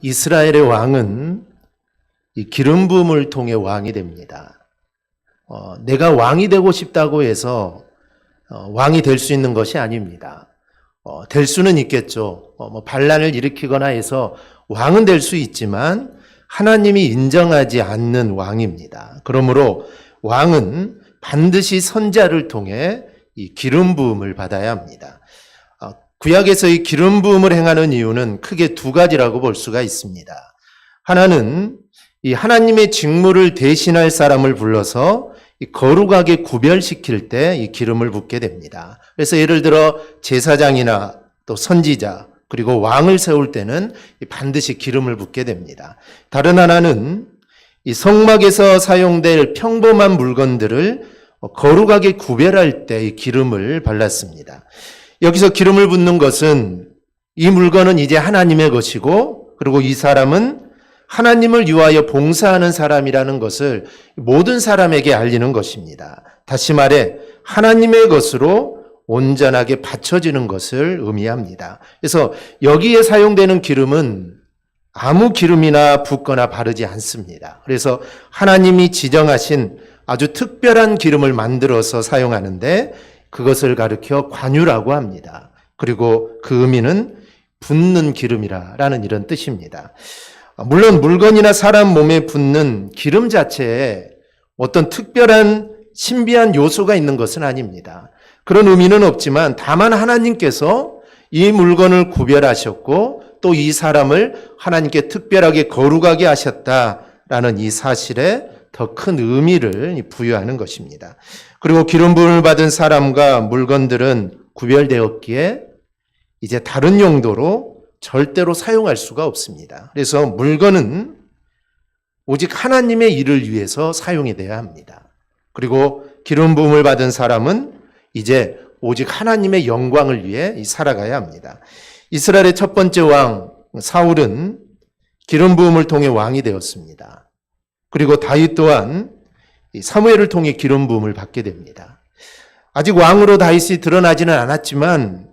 이스라엘의 왕은 이 기름 부음을 통해 왕이 됩니다. 내가 왕이 되고 싶다고 해서 왕이 될 수 있는 것이 아닙니다. 될 수는 있겠죠. 반란을 일으키거나 해서 왕은 될 수 있지만 하나님이 인정하지 않는 왕입니다. 그러므로 왕은 반드시 선지자를 통해 이 기름 부음을 받아야 합니다. 구약에서 이 기름 부음을 행하는 이유는 크게 두 가지라고 볼 수가 있습니다. 하나는 이 하나님의 직무를 대신할 사람을 불러서 거룩하게 구별시킬 때 이 기름을 붓게 됩니다. 그래서 예를 들어 제사장이나 또 선지자 그리고 왕을 세울 때는 반드시 기름을 붓게 됩니다. 다른 하나는 이 성막에서 사용될 평범한 물건들을 거룩하게 구별할 때 이 기름을 발랐습니다. 여기서 기름을 붓는 것은 이 물건은 이제 하나님의 것이고 그리고 이 사람은 하나님을 위하여 봉사하는 사람이라는 것을 모든 사람에게 알리는 것입니다. 다시 말해 하나님의 것으로 온전하게 바쳐지는 것을 의미합니다. 그래서 여기에 사용되는 기름은 아무 기름이나 붓거나 바르지 않습니다. 그래서 하나님이 지정하신 아주 특별한 기름을 만들어서 사용하는데 그것을 가리켜 관유라고 합니다. 그리고 그 의미는 붓는 기름이라는 이런 뜻입니다. 물론 물건이나 사람 몸에 붓는 기름 자체에 어떤 특별한 신비한 요소가 있는 것은 아닙니다. 그런 의미는 없지만 다만 하나님께서 이 물건을 구별하셨고 또 이 사람을 하나님께 특별하게 거룩하게 하셨다라는 이 사실에 더 큰 의미를 부여하는 것입니다. 그리고 기름 부음을 받은 사람과 물건들은 구별되었기에 이제 다른 용도로 절대로 사용할 수가 없습니다. 그래서 물건은 오직 하나님의 일을 위해서 사용이 돼야 합니다. 그리고 기름 부음을 받은 사람은 이제 오직 하나님의 영광을 위해 살아가야 합니다. 이스라엘의 첫 번째 왕 사울은 기름 부음을 통해 왕이 되었습니다. 그리고 다윗 또한 사무엘을 통해 기름 부음을 받게 됩니다. 아직 왕으로 다윗이 드러나지는 않았지만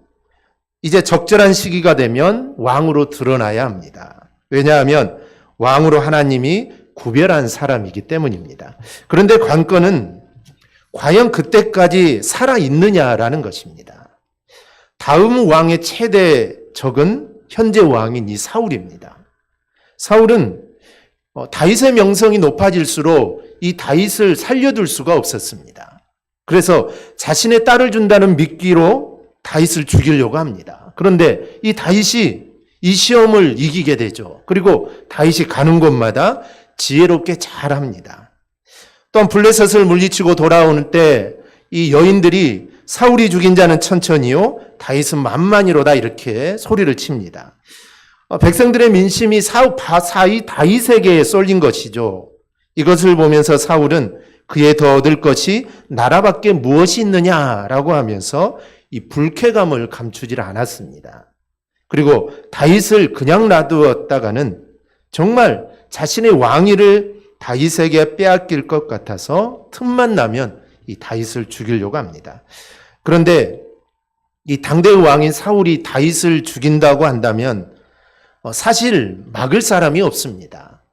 이제 적절한 시기가 되면 왕으로 드러나야 합니다. 왜냐하면 왕으로 하나님이 구별한 사람이기 때문입니다. 그런데 관건은 과연 그때까지 살아있느냐라는 것입니다. 다음 왕의 최대 적은 현재 왕인 이 사울입니다. 사울은 다윗의 명성이 높아질수록 이 다윗을 살려둘 수가 없었습니다. 그래서 자신의 딸을 준다는 미끼로 다윗을 죽이려고 합니다. 그런데 이 다윗이 이 시험을 이기게 되죠. 그리고 다윗이 가는 곳마다 지혜롭게 잘합니다. 또한 블레셋을 물리치고 돌아오는 때 이 여인들이 사울이 죽인 자는 천천히요 다윗은 만만히로다 이렇게 소리를 칩니다. 백성들의 민심이 사이 다윗에게 쏠린 것이죠. 이것을 보면서 사울은 그에 더 얻을 것이 나라밖에 무엇이 있느냐라고 하면서 이 불쾌감을 감추질 않았습니다. 그리고 다윗을 그냥 놔두었다가는 정말 자신의 왕위를 다윗에게 빼앗길 것 같아서 틈만 나면 이 다윗을 죽이려고 합니다. 그런데 이 당대의 왕인 사울이 다윗을 죽인다고 한다면 사실 막을 사람이 없습니다.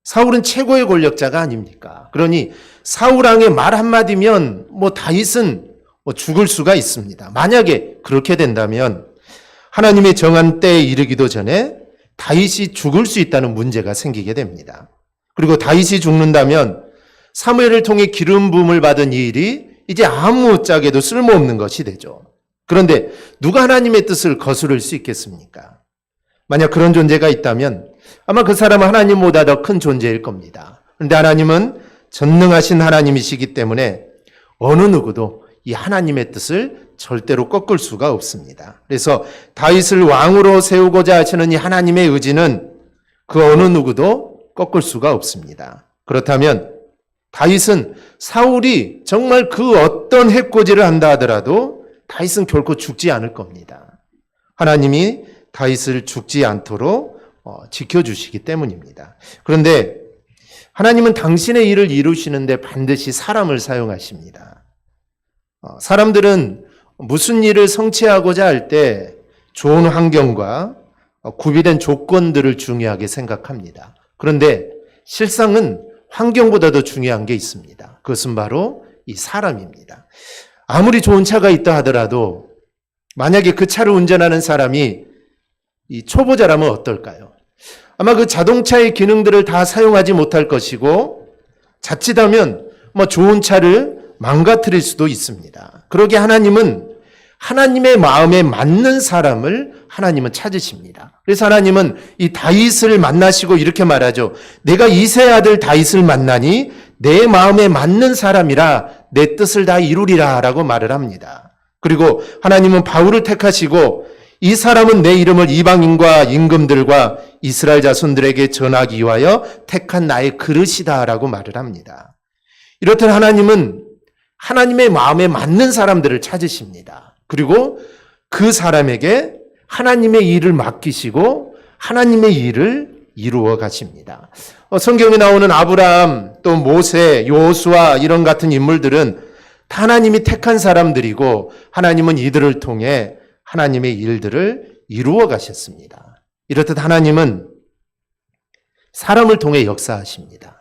사울은 최고의 권력자가 아닙니까? 그러니 사울 왕의 말 한마디면 다윗은 죽을 수가 있습니다. 만약에 그렇게 된다면 하나님의 정한 때에 이르기도 전에 다윗이 죽을 수 있다는 문제가 생기게 됩니다. 그리고 다윗이 죽는다면 사무엘을 통해 기름 부음을 받은 이 일이 이제 아무짝에도 쓸모없는 것이 되죠. 그런데 누가 하나님의 뜻을 거스를 수 있겠습니까? 만약 그런 존재가 있다면 아마 그 사람은 하나님보다 더 큰 존재일 겁니다. 그런데 하나님은 전능하신 하나님이시기 때문에 어느 누구도 이 하나님의 뜻을 절대로 꺾을 수가 없습니다. 그래서 다윗을 왕으로 세우고자 하시는 이 하나님의 의지는 그 어느 누구도 꺾을 수가 없습니다. 그렇다면 다윗은 사울이 정말 그 어떤 해코지를 한다 하더라도 다윗은 결코 죽지 않을 겁니다. 하나님이 다윗을 죽지 않도록 지켜주시기 때문입니다. 그런데 하나님은 당신의 일을 이루시는데 반드시 사람을 사용하십니다. 사람들은 무슨 일을 성취하고자 할 때 좋은 환경과 구비된 조건들을 중요하게 생각합니다. 그런데 실상은 환경보다 더 중요한 게 있습니다. 그것은 바로 이 사람입니다. 아무리 좋은 차가 있다 하더라도 만약에 그 차를 운전하는 사람이 이 초보자라면 어떨까요? 아마 그 자동차의 기능들을 다 사용하지 못할 것이고 자칫하면 좋은 차를 망가뜨릴 수도 있습니다. 그러기에 하나님은 하나님의 마음에 맞는 사람을 하나님은 찾으십니다. 그래서 하나님은 이 다윗을 만나시고 이렇게 말하죠. 내가 이새의 아들 다윗을 만나니 내 마음에 맞는 사람이라 내 뜻을 다 이루리라 라고 말을 합니다. 그리고 하나님은 바울을 택하시고 이 사람은 내 이름을 이방인과 임금들과 이스라엘 자손들에게 전하기 위하여 택한 나의 그릇이다 라고 말을 합니다. 이렇듯 하나님은 하나님의 마음에 맞는 사람들을 찾으십니다. 그리고 그 사람에게 하나님의 일을 맡기시고 하나님의 일을 이루어 가십니다. 성경에 나오는 아브라함, 또 모세, 여호수아 이런 같은 인물들은 다 하나님이 택한 사람들이고 하나님은 이들을 통해 하나님의 일들을 이루어 가셨습니다. 이렇듯 하나님은 사람을 통해 역사하십니다.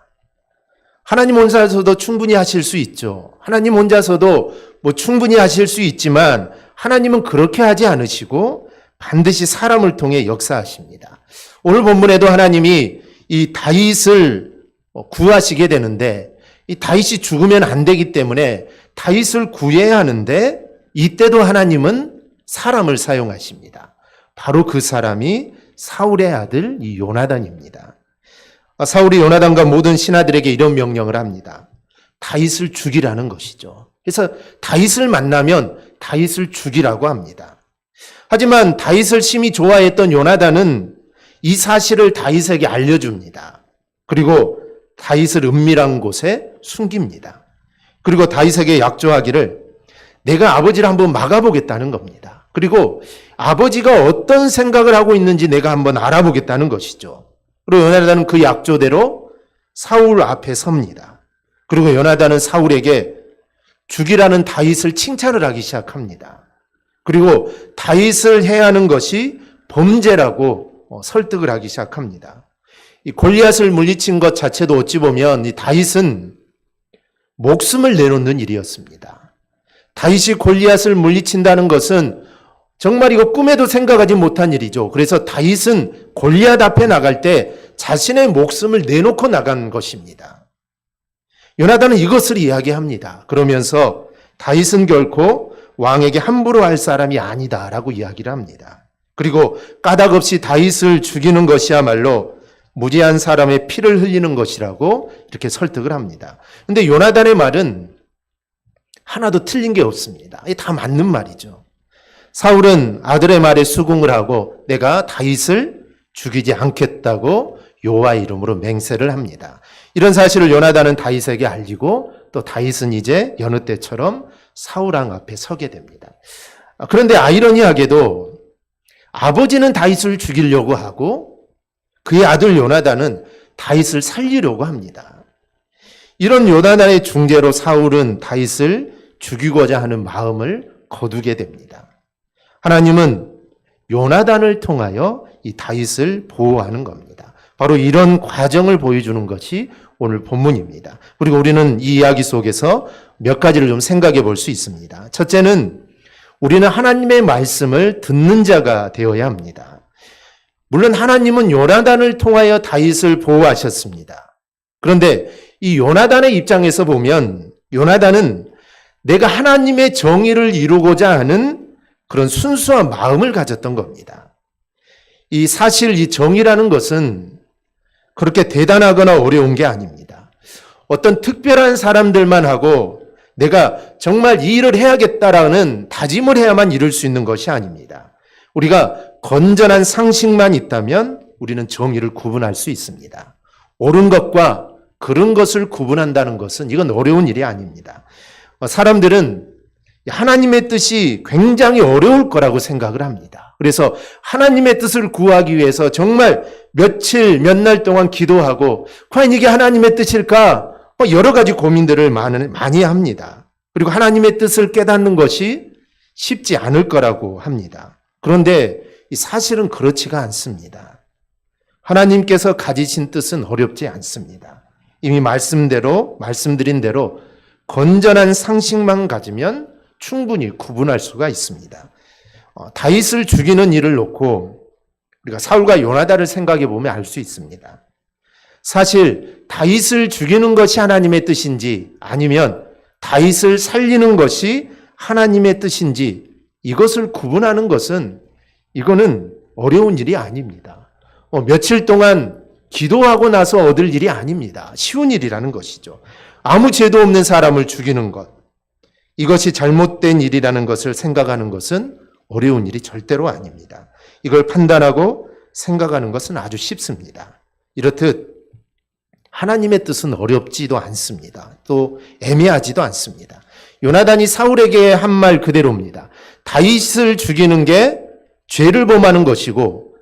하나님 혼자서도 충분히 하실 수 있죠. 하나님 혼자서도 충분히 하실 수 있지만 하나님은 그렇게 하지 않으시고 반드시 사람을 통해 역사하십니다. 오늘 본문에도 하나님이 이 다윗을 구하시게 되는데 이 다윗이 죽으면 안 되기 때문에 다윗을 구해야 하는데 이때도 하나님은 사람을 사용하십니다. 바로 그 사람이 사울의 아들 이 요나단입니다. 사울이 요나단과 모든 신하들에게 이런 명령을 합니다. 다윗을 죽이라는 것이죠. 그래서 다윗을 만나면 다윗을 죽이라고 합니다. 하지만 다윗을 심히 좋아했던 요나단은 이 사실을 다윗에게 알려줍니다. 그리고 다윗을 은밀한 곳에 숨깁니다. 그리고 다윗에게 약조하기를 내가 아버지를 한번 막아보겠다는 겁니다. 그리고 아버지가 어떤 생각을 하고 있는지 내가 한번 알아보겠다는 것이죠. 그리고 요나단은 그 약조대로 사울 앞에 섭니다. 그리고 요나단은 사울에게 죽이라는 다윗을 칭찬을 하기 시작합니다. 그리고 다윗을 해야 하는 것이 범죄라고 설득을 하기 시작합니다. 이 골리앗을 물리친 것 자체도 어찌 보면 이 다윗은 목숨을 내놓는 일이었습니다. 다윗이 골리앗을 물리친다는 것은 정말 이거 꿈에도 생각하지 못한 일이죠. 그래서 다윗은 골리앗 앞에 나갈 때 자신의 목숨을 내놓고 나간 것입니다. 요나단은 이것을 이야기합니다. 그러면서 다윗은 결코 왕에게 함부로 할 사람이 아니다라고 이야기를 합니다. 그리고 까닭 없이 다윗을 죽이는 것이야말로 무지한 사람의 피를 흘리는 것이라고 이렇게 설득을 합니다. 그런데 요나단의 말은 하나도 틀린 게 없습니다. 이게 다 맞는 말이죠. 사울은 아들의 말에 수긍을 하고 내가 다윗을 죽이지 않겠다고 여호와 이름으로 맹세를 합니다. 이런 사실을 요나단은 다윗에게 알리고 또 다윗은 이제 여느 때처럼 사울 왕 앞에 서게 됩니다. 그런데 아이러니하게도 아버지는 다윗을 죽이려고 하고 그의 아들 요나단은 다윗을 살리려고 합니다. 이런 요나단의 중재로 사울은 다윗을 죽이고자 하는 마음을 거두게 됩니다. 하나님은 요나단을 통하여 이 다윗을 보호하는 겁니다. 바로 이런 과정을 보여주는 것이 오늘 본문입니다. 그리고 우리는 이 이야기 속에서 몇 가지를 좀 생각해 볼 수 있습니다. 첫째는 우리는 하나님의 말씀을 듣는 자가 되어야 합니다. 물론 하나님은 요나단을 통하여 다윗을 보호하셨습니다. 그런데 이 요나단의 입장에서 보면 요나단은 내가 하나님의 정의를 이루고자 하는 그런 순수한 마음을 가졌던 겁니다. 이 사실 이 정의라는 것은 그렇게 대단하거나 어려운 게 아닙니다. 어떤 특별한 사람들만 하고 내가 정말 이 일을 해야겠다라는 다짐을 해야만 이룰 수 있는 것이 아닙니다. 우리가 건전한 상식만 있다면 우리는 정의를 구분할 수 있습니다. 옳은 것과 그른 것을 구분한다는 것은 이건 어려운 일이 아닙니다. 사람들은 하나님의 뜻이 굉장히 어려울 거라고 생각을 합니다. 그래서 하나님의 뜻을 구하기 위해서 정말 며칠, 몇 날 동안 기도하고 과연 이게 하나님의 뜻일까? 여러 가지 고민들을 많이 합니다. 그리고 하나님의 뜻을 깨닫는 것이 쉽지 않을 거라고 합니다. 그런데 이 사실은 그렇지가 않습니다. 하나님께서 가지신 뜻은 어렵지 않습니다. 이미 말씀드린 대로 건전한 상식만 가지면 충분히 구분할 수가 있습니다. 다윗을 죽이는 일을 놓고 우리가 사울과 요나단을 생각해 보면 알 수 있습니다. 사실 다윗을 죽이는 것이 하나님의 뜻인지 아니면 다윗을 살리는 것이 하나님의 뜻인지 이것을 구분하는 것은 이거는 어려운 일이 아닙니다. 며칠 동안 기도하고 나서 얻을 일이 아닙니다. 쉬운 일이라는 것이죠. 아무 죄도 없는 사람을 죽이는 것, 이것이 잘못된 일이라는 것을 생각하는 것은 어려운 일이 절대로 아닙니다. 이걸 판단하고 생각하는 것은 아주 쉽습니다. 이렇듯 하나님의 뜻은 어렵지도 않습니다. 또 애매하지도 않습니다. 요나단이 사울에게 한 말 그대로입니다. 다윗을 죽이는 게 죄를 범하는 것이고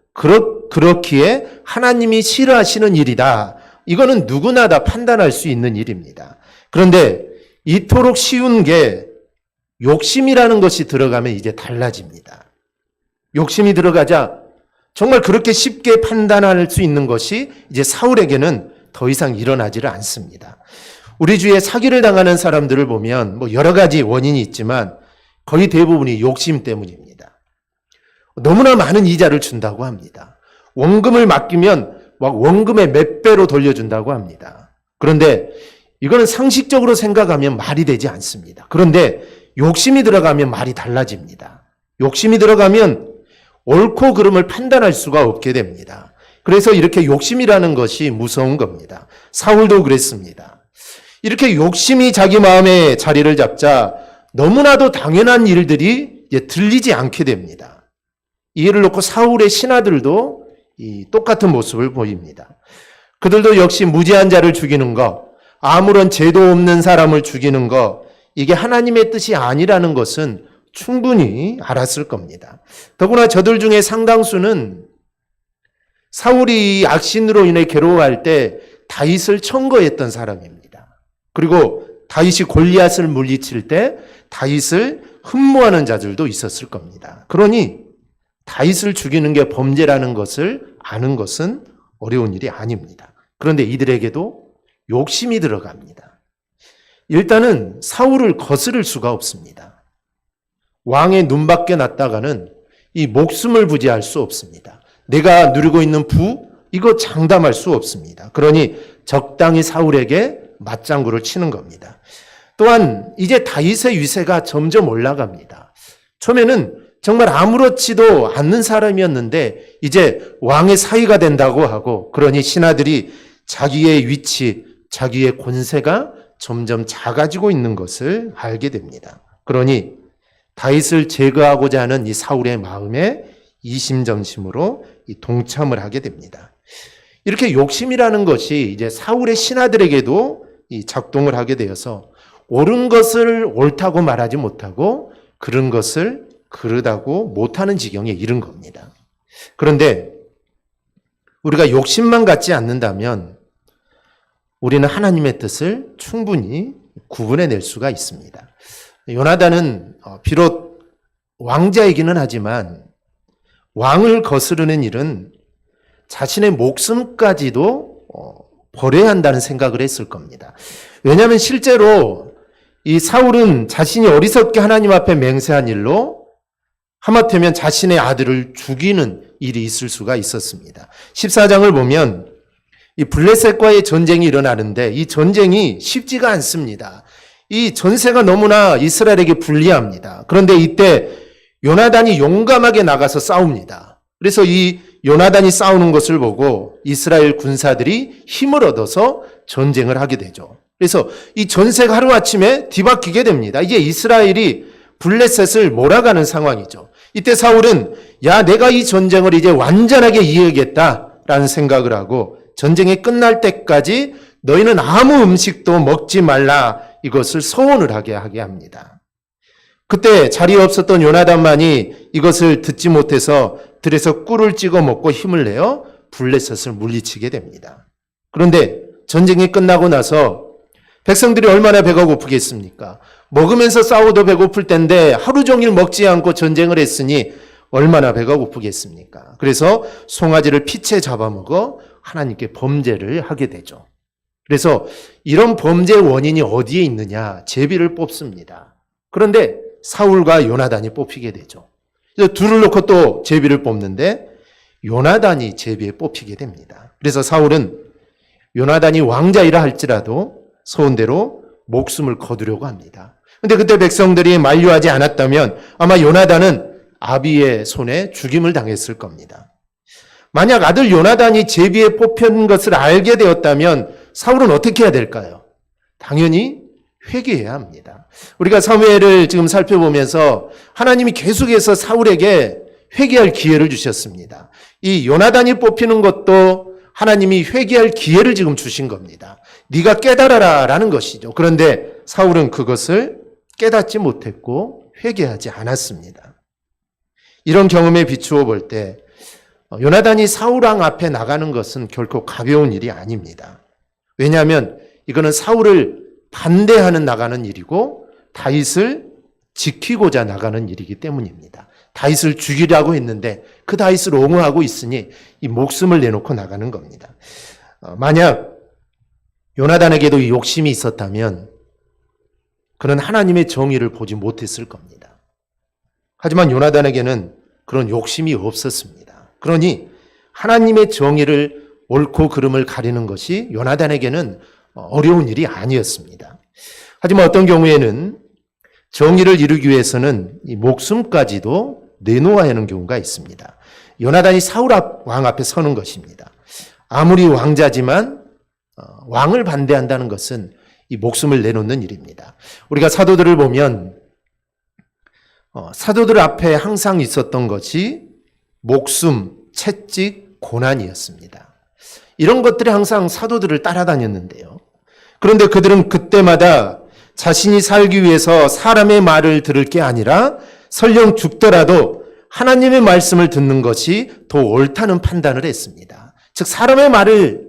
그렇기에 하나님이 싫어하시는 일이다. 이거는 누구나 다 판단할 수 있는 일입니다. 그런데 이토록 쉬운 게 욕심이라는 것이 들어가면 이제 달라집니다. 욕심이 들어가자 정말 그렇게 쉽게 판단할 수 있는 것이 이제 사울에게는 더 이상 일어나지를 않습니다. 우리 주위에 사기를 당하는 사람들을 보면 여러 가지 원인이 있지만 거의 대부분이 욕심 때문입니다. 너무나 많은 이자를 준다고 합니다. 원금을 맡기면 원금의 몇 배로 돌려준다고 합니다. 그런데 이거는 상식적으로 생각하면 말이 되지 않습니다. 그런데 욕심이 들어가면 말이 달라집니다. 욕심이 들어가면 옳고 그름을 판단할 수가 없게 됩니다. 그래서 이렇게 욕심이라는 것이 무서운 겁니다. 사울도 그랬습니다. 이렇게 욕심이 자기 마음에 자리를 잡자 너무나도 당연한 일들이 이제 들리지 않게 됩니다. 이 일을 놓고 사울의 신하들도 똑같은 모습을 보입니다. 그들도 역시 무죄한 자를 죽이는 것, 아무런 죄도 없는 사람을 죽이는 것, 이게 하나님의 뜻이 아니라는 것은 충분히 알았을 겁니다. 더구나 저들 중에 상당수는 사울이 악신으로 인해 괴로워할 때 다윗을 청거했던 사람입니다. 그리고 다윗이 골리앗을 물리칠 때 다윗을 흠모하는 자들도 있었을 겁니다. 그러니 다윗을 죽이는 게 범죄라는 것을 아는 것은 어려운 일이 아닙니다. 그런데 이들에게도 욕심이 들어갑니다. 일단은 사울을 거스를 수가 없습니다. 왕의 눈밖에 났다가는 이 목숨을 부지할 수 없습니다. 내가 누리고 있는 부, 이거 장담할 수 없습니다. 그러니 적당히 사울에게 맞장구를 치는 겁니다. 또한 이제 다윗의 위세가 점점 올라갑니다. 처음에는 정말 아무렇지도 않는 사람이었는데 이제 왕의 사위가 된다고 하고, 그러니 신하들이 자기의 위치, 자기의 권세가 점점 작아지고 있는 것을 알게 됩니다. 그러니 다윗을 제거하고자 하는 이 사울의 마음에 이심전심으로 동참을 하게 됩니다. 이렇게 욕심이라는 것이 이제 사울의 신하들에게도 작동을 하게 되어서 옳은 것을 옳다고 말하지 못하고 그른 것을 그르다고 못하는 지경에 이른 겁니다. 그런데 우리가 욕심만 갖지 않는다면 우리는 하나님의 뜻을 충분히 구분해낼 수가 있습니다. 요나단은 비록 왕자이기는 하지만 왕을 거스르는 일은 자신의 목숨까지도 버려야 한다는 생각을 했을 겁니다. 왜냐하면 실제로 이 사울은 자신이 어리석게 하나님 앞에 맹세한 일로 하마터면 자신의 아들을 죽이는 일이 있을 수가 있었습니다. 14장을 보면 이 블레셋과의 전쟁이 일어나는데 이 전쟁이 쉽지가 않습니다. 이 전세가 너무나 이스라엘에게 불리합니다. 그런데 이때 요나단이 용감하게 나가서 싸웁니다. 그래서 이 요나단이 싸우는 것을 보고 이스라엘 군사들이 힘을 얻어서 전쟁을 하게 되죠. 그래서 이 전세가 하루아침에 뒤바뀌게 됩니다. 이제 이스라엘이 블레셋을 몰아가는 상황이죠. 이때 사울은 내가 이 전쟁을 이제 완전하게 이기겠다라는 생각을 하고 전쟁이 끝날 때까지 너희는 아무 음식도 먹지 말라, 이것을 서원을 하게 합니다. 그때 자리에 없었던 요나단만이 이것을 듣지 못해서 들에서 꿀을 찍어 먹고 힘을 내어 블레셋을 물리치게 됩니다. 그런데 전쟁이 끝나고 나서 백성들이 얼마나 배가 고프겠습니까? 먹으면서 싸워도 배고플 텐데 하루 종일 먹지 않고 전쟁을 했으니 얼마나 배가 고프겠습니까? 그래서 송아지를 피채 잡아먹어 하나님께 범죄를 하게 되죠. 그래서 이런 범죄의 원인이 어디에 있느냐? 제비를 뽑습니다. 그런데 사울과 요나단이 뽑히게 되죠. 그래서 둘을 놓고 또 제비를 뽑는데 요나단이 제비에 뽑히게 됩니다. 그래서 사울은 요나단이 왕자이라 할지라도 소원대로 목숨을 거두려고 합니다. 근데 그때 백성들이 만류하지 않았다면 아마 요나단은 아비의 손에 죽임을 당했을 겁니다. 만약 아들 요나단이 제비에 뽑힌 것을 알게 되었다면 사울은 어떻게 해야 될까요? 당연히 회개해야 합니다. 우리가 사무엘을 지금 살펴보면서 하나님이 계속해서 사울에게 회개할 기회를 주셨습니다. 이 요나단이 뽑히는 것도 하나님이 회개할 기회를 지금 주신 겁니다. 네가 깨달아라 라는 것이죠. 그런데 사울은 그것을 깨닫지 못했고 회개하지 않았습니다. 이런 경험에 비추어 볼 때 요나단이 사울왕 앞에 나가는 것은 결코 가벼운 일이 아닙니다. 왜냐하면 이거는 사울을 반대하는 나가는 일이고 다윗을 지키고자 나가는 일이기 때문입니다. 다윗을 죽이려고 했는데 그 다윗을 옹호하고 있으니 이 목숨을 내놓고 나가는 겁니다. 만약 요나단에게도 이 욕심이 있었다면 그는 하나님의 정의를 보지 못했을 겁니다. 하지만 요나단에게는 그런 욕심이 없었습니다. 그러니 하나님의 정의를 옳고 그름을 가리는 것이 요나단에게는 어려운 일이 아니었습니다. 하지만 어떤 경우에는 정의를 이루기 위해서는 이 목숨까지도 내놓아야 하는 경우가 있습니다. 요나단이 사울 왕 앞에 서는 것입니다. 아무리 왕자지만 왕을 반대한다는 것은 이 목숨을 내놓는 일입니다. 우리가 사도들을 보면 사도들 앞에 항상 있었던 것이 목숨, 채찍, 고난이었습니다. 이런 것들이 항상 사도들을 따라다녔는데요. 그런데 그들은 그때마다 자신이 살기 위해서 사람의 말을 들을 게 아니라 설령 죽더라도 하나님의 말씀을 듣는 것이 더 옳다는 판단을 했습니다. 즉 사람의 말을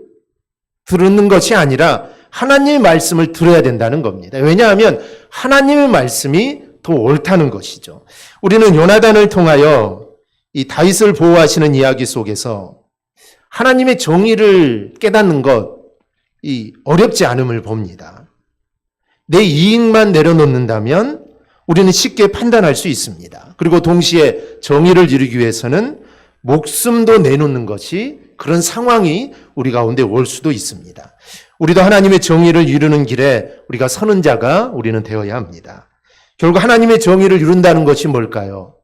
듣는 것이 아니라 하나님의 말씀을 들어야 된다는 겁니다. 왜냐하면 하나님의 말씀이 더 옳다는 것이죠. 우리는 요나단을 통하여 이 다윗을 보호하시는 이야기 속에서 하나님의 정의를 깨닫는 것이 어렵지 않음을 봅니다. 내 이익만 내려놓는다면 우리는 쉽게 판단할 수 있습니다. 그리고 동시에 정의를 이루기 위해서는 목숨도 내놓는 것이 그런 상황이 우리 가운데 올 수도 있습니다. 우리도 하나님의 정의를 이루는 길에 우리가 서는 자가 우리는 되어야 합니다. 결국 하나님의 정의를 이룬다는 것이 뭘까요?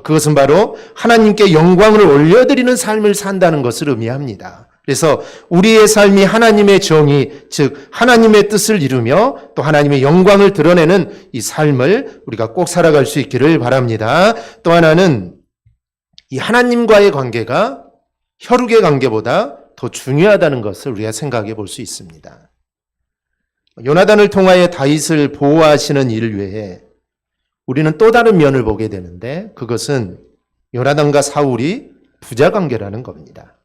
그것은 바로 하나님께 영광을 올려드리는 삶을 산다는 것을 의미합니다. 그래서 우리의 삶이 하나님의 정의, 즉 하나님의 뜻을 이루며 또 하나님의 영광을 드러내는 이 삶을 우리가 꼭 살아갈 수 있기를 바랍니다. 또 하나는 이 하나님과의 관계가 혈육의 관계보다 더 중요하다는 것을 우리가 생각해 볼 수 있습니다. 요나단을 통하여 다윗을 보호하시는 일 외에 우리는 또 다른 면을 보게 되는데 그것은 요나단과 사울이 부자 관계라는 겁니다.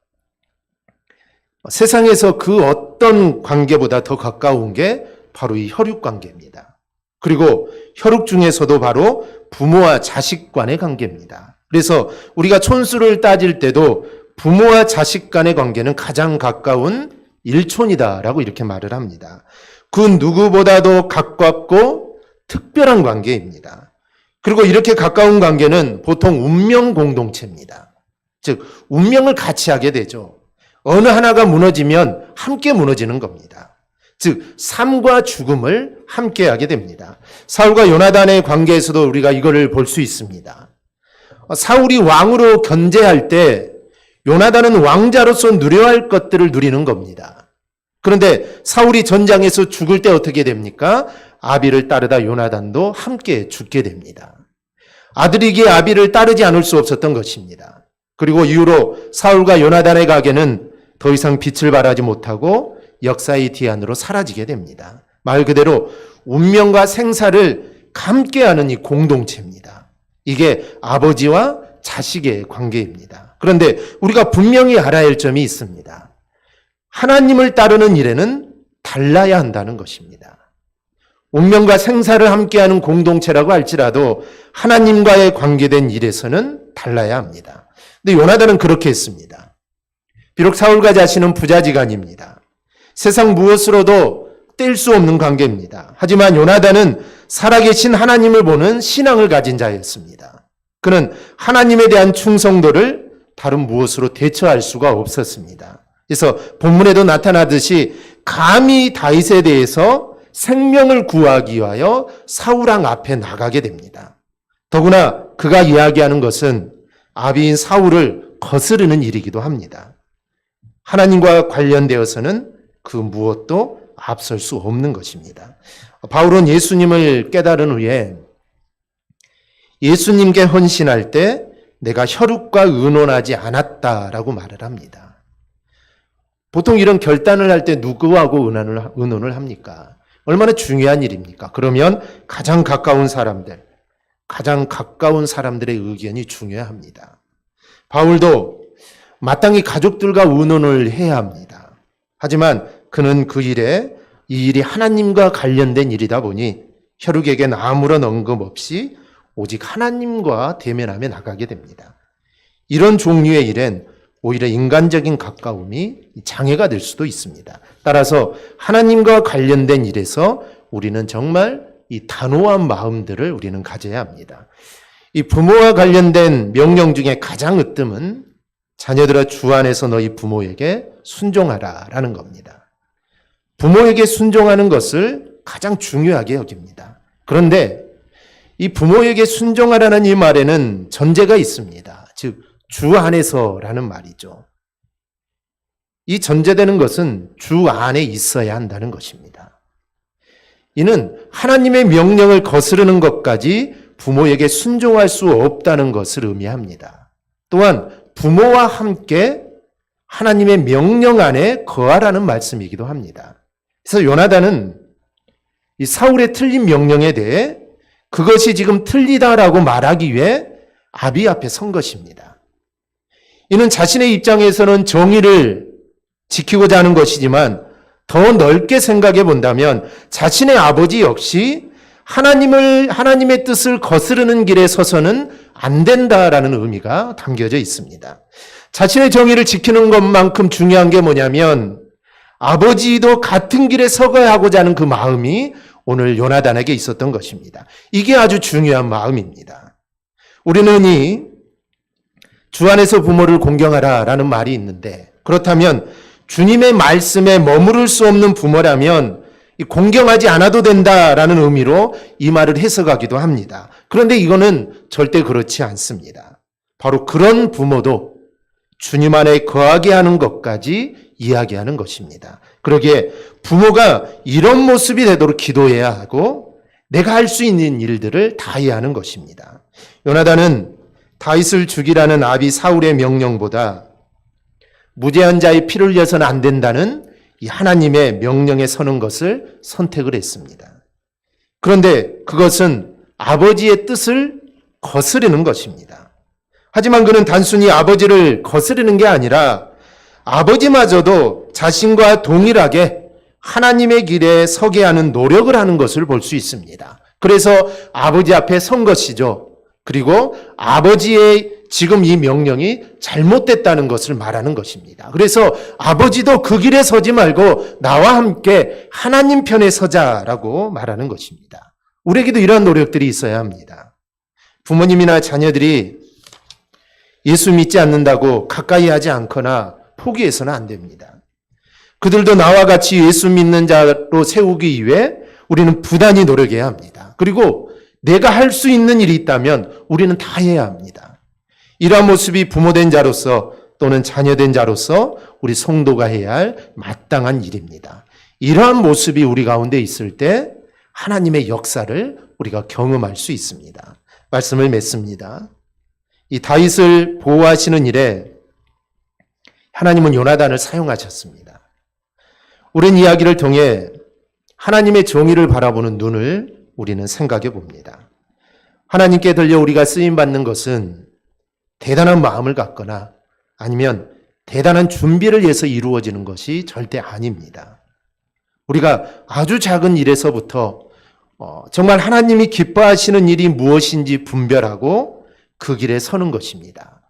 세상에서 그 어떤 관계보다 더 가까운 게 바로 이 혈육 관계입니다. 그리고 혈육 중에서도 바로 부모와 자식 간의 관계입니다. 그래서 우리가 촌수를 따질 때도 부모와 자식 간의 관계는 가장 가까운 일촌이다라고 이렇게 말을 합니다. 그 누구보다도 가깝고 특별한 관계입니다. 그리고 이렇게 가까운 관계는 보통 운명 공동체입니다. 즉 운명을 같이 하게 되죠. 어느 하나가 무너지면 함께 무너지는 겁니다. 즉 삶과 죽음을 함께 하게 됩니다. 사울과 요나단의 관계에서도 우리가 이거를 볼 수 있습니다. 사울이 왕으로 견제할 때 요나단은 왕자로서 누려야 할 것들을 누리는 겁니다. 그런데 사울이 전장에서 죽을 때 어떻게 됩니까? 아비를 따르다 요나단도 함께 죽게 됩니다. 아들이기에 아비를 따르지 않을 수 없었던 것입니다. 그리고 이후로 사울과 요나단의 가게는 더 이상 빛을 발하지 못하고 역사의 뒤안으로 사라지게 됩니다. 말 그대로 운명과 생사를 함께하는 이 공동체입니다. 이게 아버지와 자식의 관계입니다. 그런데 우리가 분명히 알아야 할 점이 있습니다. 하나님을 따르는 일에는 달라야 한다는 것입니다. 운명과 생사를 함께하는 공동체라고 할지라도 하나님과의 관계된 일에서는 달라야 합니다. 근데 요나단은 그렇게 했습니다. 비록 사울과 자신은 부자지간입니다. 세상 무엇으로도 뗄 수 없는 관계입니다. 하지만 요나단은 살아계신 하나님을 보는 신앙을 가진 자였습니다. 그는 하나님에 대한 충성도를 다른 무엇으로 대처할 수가 없었습니다. 그래서 본문에도 나타나듯이 감히 다윗에 대해서 생명을 구하기 위하여 사울왕 앞에 나가게 됩니다. 더구나 그가 이야기하는 것은 아비인 사울을 거스르는 일이기도 합니다. 하나님과 관련되어서는 그 무엇도 앞설 수 없는 것입니다. 바울은 예수님을 깨달은 후에 예수님께 헌신할 때 내가 혈육과 의논하지 않았다라고 말을 합니다. 보통 이런 결단을 할 때 누구하고 의논을 합니까? 얼마나 중요한 일입니까? 그러면 가장 가까운 사람들의 의견이 중요합니다. 바울도 마땅히 가족들과 의논을 해야 합니다. 하지만 그는 이 일이 하나님과 관련된 일이다 보니 혈육에겐 아무런 언급 없이 오직 하나님과 대면하며 나가게 됩니다. 이런 종류의 일엔 오히려 인간적인 가까움이 장애가 될 수도 있습니다. 따라서 하나님과 관련된 일에서 우리는 정말 이 단호한 마음들을 우리는 가져야 합니다. 이 부모와 관련된 명령 중에 가장 으뜸은 자녀들아 주 안에서 너희 부모에게 순종하라라는 겁니다. 부모에게 순종하는 것을 가장 중요하게 여깁니다. 그런데 이 부모에게 순종하라는 이 말에는 전제가 있습니다. 즉, 주 안에서라는 말이죠. 이 전제되는 것은 주 안에 있어야 한다는 것입니다. 이는 하나님의 명령을 거스르는 것까지 부모에게 순종할 수 없다는 것을 의미합니다. 또한 부모와 함께 하나님의 명령 안에 거하라는 말씀이기도 합니다. 그래서 요나단은 이 사울의 틀린 명령에 대해 그것이 지금 틀리다라고 말하기 위해 아비 앞에 선 것입니다. 이는 자신의 입장에서는 정의를 지키고자 하는 것이지만 더 넓게 생각해 본다면 자신의 아버지 역시 하나님의 뜻을 거스르는 길에 서서는 안 된다라는 의미가 담겨져 있습니다. 자신의 정의를 지키는 것만큼 중요한 게 뭐냐면 아버지도 같은 길에 서가야 하고자 하는 그 마음이 오늘 요나단에게 있었던 것입니다. 이게 아주 중요한 마음입니다. 우리는 흔히 주 안에서 부모를 공경하라라는 말이 있는데 그렇다면 주님의 말씀에 머무를 수 없는 부모라면 공경하지 않아도 된다라는 의미로 이 말을 해석하기도 합니다. 그런데 이거는 절대 그렇지 않습니다. 바로 그런 부모도 주님 안에 거하게 하는 것까지 이야기하는 것입니다. 그러기에 부모가 이런 모습이 되도록 기도해야 하고 내가 할 수 있는 일들을 다 해야 하는 것입니다. 요나단은 다윗을 죽이라는 아비 사울의 명령보다 무죄한 자의 피를 흘려서는 안 된다는 이 하나님의 명령에 서는 것을 선택을 했습니다. 그런데 그것은 아버지의 뜻을 거스르는 것입니다. 하지만 그는 단순히 아버지를 거스르는 게 아니라 아버지마저도 자신과 동일하게 하나님의 길에 서게 하는 노력을 하는 것을 볼 수 있습니다. 그래서 아버지 앞에 선 것이죠. 그리고 아버지의 지금 이 명령이 잘못됐다는 것을 말하는 것입니다. 그래서 아버지도 그 길에 서지 말고 나와 함께 하나님 편에 서자라고 말하는 것입니다. 우리에게도 이러한 노력들이 있어야 합니다. 부모님이나 자녀들이 예수 믿지 않는다고 가까이 하지 않거나 포기해서는 안 됩니다. 그들도 나와 같이 예수 믿는 자로 세우기 위해 우리는 부단히 노력해야 합니다. 그리고 내가 할 수 있는 일이 있다면 우리는 다 해야 합니다. 이러한 모습이 부모된 자로서 또는 자녀된 자로서 우리 성도가 해야 할 마땅한 일입니다. 이러한 모습이 우리 가운데 있을 때 하나님의 역사를 우리가 경험할 수 있습니다. 말씀을 맺습니다. 이 다윗을 보호하시는 일에 하나님은 요나단을 사용하셨습니다. 우리는 이야기를 통해 하나님의 정의를 바라보는 눈을 우리는 생각해 봅니다. 하나님께 들려 우리가 쓰임받는 것은 대단한 마음을 갖거나 아니면 대단한 준비를 위해서 이루어지는 것이 절대 아닙니다. 우리가 아주 작은 일에서부터 정말 하나님이 기뻐하시는 일이 무엇인지 분별하고 그 길에 서는 것입니다.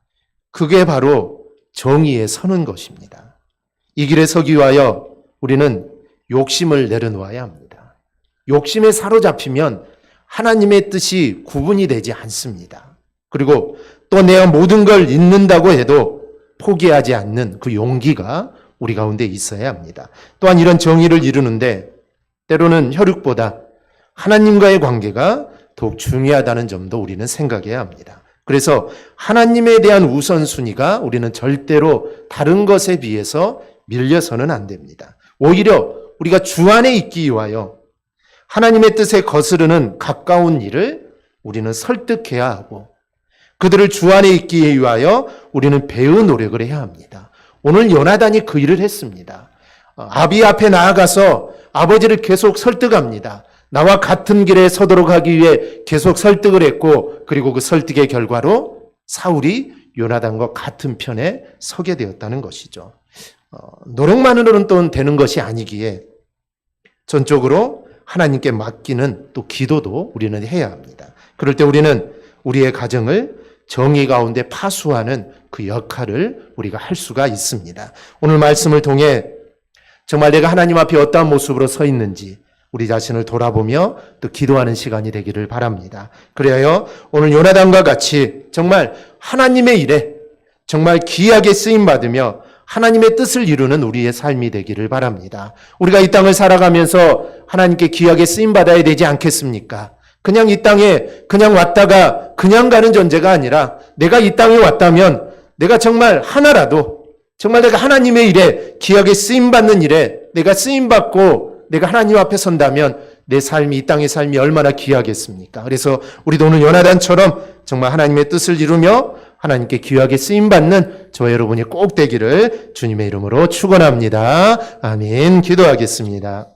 그게 바로 정의에 서는 것입니다. 이 길에 서기 위하여 우리는 욕심을 내려놓아야 합니다. 욕심에 사로잡히면 하나님의 뜻이 구분이 되지 않습니다. 그리고 또 내가 모든 걸 잊는다고 해도 포기하지 않는 그 용기가 우리 가운데 있어야 합니다. 또한 이런 정의를 이루는데 때로는 혈육보다 하나님과의 관계가 더욱 중요하다는 점도 우리는 생각해야 합니다. 그래서 하나님에 대한 우선순위가 우리는 절대로 다른 것에 비해서 밀려서는 안 됩니다. 오히려 우리가 주 안에 있기 위하여 하나님의 뜻에 거스르는 가까운 일을 우리는 설득해야 하고 그들을 주 안에 있기 위하여 우리는 배우 노력을 해야 합니다. 오늘 요나단이 그 일을 했습니다. 아비 앞에 나아가서 아버지를 계속 설득합니다. 나와 같은 길에 서도록 하기 위해 계속 설득을 했고 그리고 그 설득의 결과로 사울이 요나단과 같은 편에 서게 되었다는 것이죠. 노력만으로는 또 되는 것이 아니기에 전적으로 하나님께 맡기는 또 기도도 우리는 해야 합니다. 그럴 때 우리는 우리의 가정을 정의 가운데 파수하는 그 역할을 우리가 할 수가 있습니다. 오늘 말씀을 통해 정말 내가 하나님 앞에 어떠한 모습으로 서 있는지 우리 자신을 돌아보며 또 기도하는 시간이 되기를 바랍니다. 그래야 오늘 요나단과 같이 정말 하나님의 일에 정말 귀하게 쓰임받으며 하나님의 뜻을 이루는 우리의 삶이 되기를 바랍니다. 우리가 이 땅을 살아가면서 하나님께 귀하게 쓰임받아야 되지 않겠습니까? 그냥 이 땅에 그냥 왔다가 그냥 가는 존재가 아니라 내가 이 땅에 왔다면 내가 정말 하나라도 정말 내가 하나님의 일에 귀하게 쓰임받는 일에 내가 쓰임받고 내가 하나님 앞에 선다면 내 삶이 이 땅의 삶이 얼마나 귀하겠습니까? 그래서 우리도 오늘 요나단처럼 정말 하나님의 뜻을 이루며 하나님께 귀하게 쓰임받는 저와 여러분이 꼭 되기를 주님의 이름으로 축원합니다. 아멘. 기도하겠습니다.